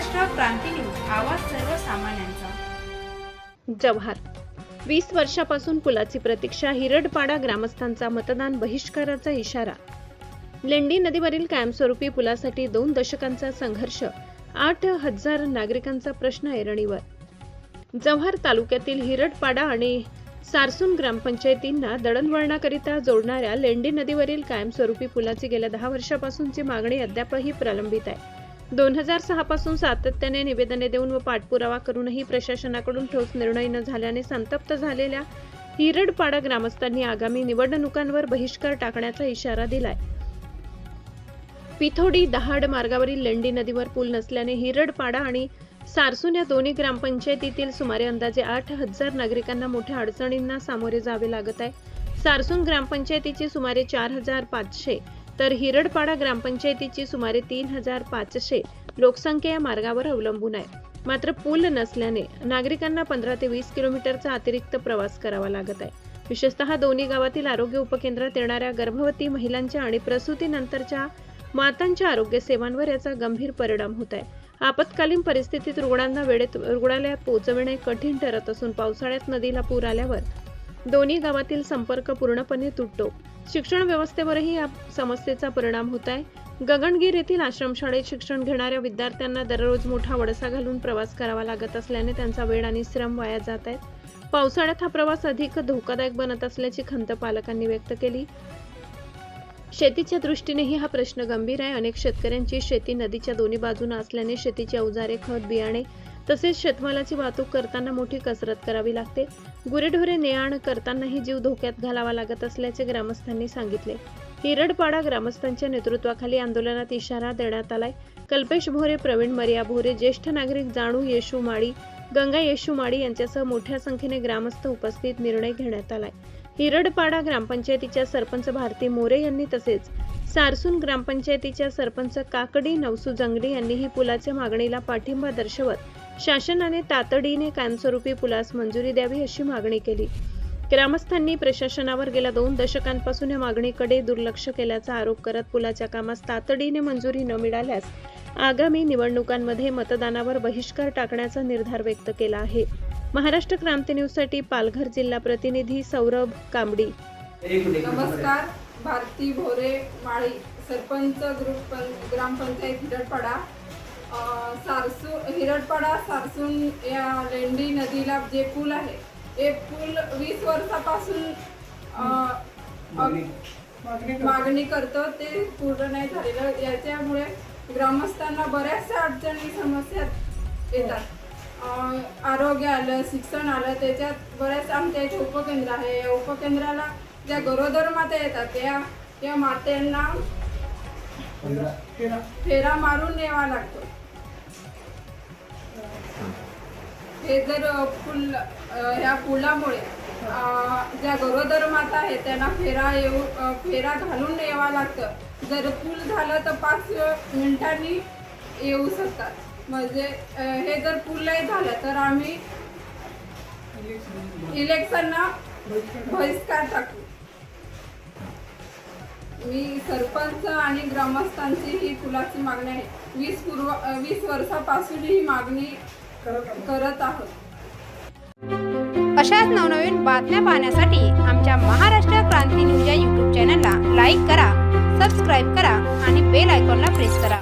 महाराष्ट्र क्रांती news, आवाज सर्वसामान्यांचा। जव्हार 20 वर्षापासून पुलाची प्रतीक्षा, हिरडपाडा ग्रामस्थांचा मतदान बहिष्काराचा इशारा। लेंडी नदीवरील कायमस्वरूपी पुलासाठी 2 दशकांचा संघर्ष, 8,000 नागरिकांचा प्रश्न ऐरणीवर। जव्हार तालुक्यातील हिरडपाडा आणि सारसून ग्रामपंचायतींना दळणवळणाकरिता जोडणाऱ्या लेंडी नदीवरील कायमस्वरूपी पुलाची गेल्या 10 वर्षापासूनची मागणी अद्यापही प्रलंबित आहे। 2006 पासून सातत्याने निवेदने देऊन व पाठपुरावा करूनही प्रशासनाकडून ठोस निर्णय न झाल्याने संतप्त झालेल्या हिरडपाडा ग्रामस्थांनी आगामी निवडणुकांवर बहिष्कार टाकण्याचा इशारा दिलाय। पिथोडी दहाड मार्गावरील लेंडी नदीवर पूल नसल्याने हिरडपाडा आणि सारसून या दोन्ही ग्रामपंचायतीतील सुमारे अंदाजे 8,000 नागरिकांना मोठ्या अडचणींना सामोरे जावे लागत आहे। सारसून ग्रामपंचायतीची सुमारे 4,500 तर हिरडपाडा ग्रामपंचायतीची सुमारे 3,500 लोकसंख्या या मार्गावर अवलंबून आहे। मात्र पूल नसल्याने नागरिकांना 15 ते 20 किलोमीटरचा अतिरिक्त प्रवास करावा लागत आहे। विशेषतः दोन्ही गावातील आरोग्य उपकेंद्रात येणाऱ्या गर्भवती महिलांच्या आणि प्रसूतीनंतरच्या मातांच्या आरोग्य सेवांवर याचा गंभीर परिणाम होत आहे। आपत्कालीन परिस्थितीत रुग्णांना वेळेत रुग्णालयात पोहोचविणे कठीण ठरत असून पावसाळ्यात नदीला पूर आल्यावर दोन्ही गावातील संपर्क पूर्णपणे तुटतो। शिक्षण व्यवस्थेवरही या समस्येचा परिणाम होत आहे। गगनगीर येथील आश्रमशाळेत शिक्षण घेणाऱ्या विद्यार्थ्यांना दररोज मोठा वळसा घालून प्रवास करावा लागत असल्याने त्यांचा वेळ आणि श्रम वाया जात आहेत। पावसाळ्यात हा प्रवास अधिक धोकादायक बनत असल्याची खंत पालकांनी व्यक्त केली। शेतीच्या दृष्टीनेही हा प्रश्न गंभीर आहे। अनेक शेतकऱ्यांची शेती नदीच्या दोन्ही बाजूने असल्याने शेतीची अवजारे, खत, बियाणे तसेच शेतमालाची वाहतूक करताना मोठी कसरत करावी लागते। गुरेढोरे ने-आण करतानाही जीव धोक्यात घालावा लागत असल्याचे ग्रामस्थांनी सांगितले। हिरडपाडा ग्रामस्थांच्या नेतृत्वाखाली आंदोलनात इशारा देण्यात आलाय। कल्पेश भोरे, प्रवीण मरिया भोरे, ज्येष्ठ नागरिक जाणू येशू माळी, गंगा येशू माळी यांच्यासह मोठ्या संख्येने ग्रामस्थ उपस्थित निर्णय घेण्यात आलाय। हिरडपाडा ग्रामपंचायतीच्या सरपंच भारती मोरे यांनी तसेच सारसून ग्रामपंचायतीच्या सरपंच काकडी नवसू जंगली यांनीही पुलाच्या मागणीला पाठिंबा दर्शवत शासनाने तातडीने कायमस्वरूपी पुलास मंजुरी द्यावी अशी मागणी केली। ग्रामस्थांनी प्रशासनावर गेल्या 2 दशकांपासून या मागणीकडे दुर्लक्ष केल्याचा आरोप करत पुलाच्या कामास तातडीने मंजुरी न मिळाल्यास आगामी निवडणुकांमध्ये मतदानावर बहिष्कार टाकण्याचा निर्धार व्यक्त केला आहे। महाराष्ट्र क्रांती न्यूजसाठी पालघर जिल्हा प्रतिनिधी सौरभ कांबडी। नमस्कार, भारती भोरे माळी, सरपंच ग्रामपंचायत हिरडपाडा। हिरडपाडा सारसून या लेंडी नदीला जे पूल आहे हे पूल 20 वर्षापासून मागणी करतो, ते पूर्ण नाही झालेलं। याच्यामुळे ग्रामस्थांना बऱ्याचशा अडचणी समस्या येतात। आरोग्य आलं, शिक्षण आलं, त्याच्यात बऱ्याच आमच्या इथे उपकेंद्र आहे। या उपकेंद्राला ज्या गरोदर माता येतात त्या मातेंना फेरा मारून न्यावा लागतो। हे जर पूल ह्या पुलामुळे ज्या गरोदर माता आहेत त्यांना फेरा घालून यावं लागतं। जर पूल झालं तर 5 मिनिटांनी येऊ शकतात। म्हणजे हे जर पूल नाही झालं तर आम्ही इलेक्शनला बहिष्कार टाकू। मी सरपंच आणि ग्रामस्थांची ही पुलाची मागणी आहे। 20 वर्षापासून ही मागणी करत आहोत। अशाच नवनवीन बातम्या पाहण्यासाठी आमच्या महाराष्ट्र क्रांती न्यूज या YouTube चॅनलला लाईक करा, सबस्क्राईब करा आणि बेल आयकॉनला प्रेस करा।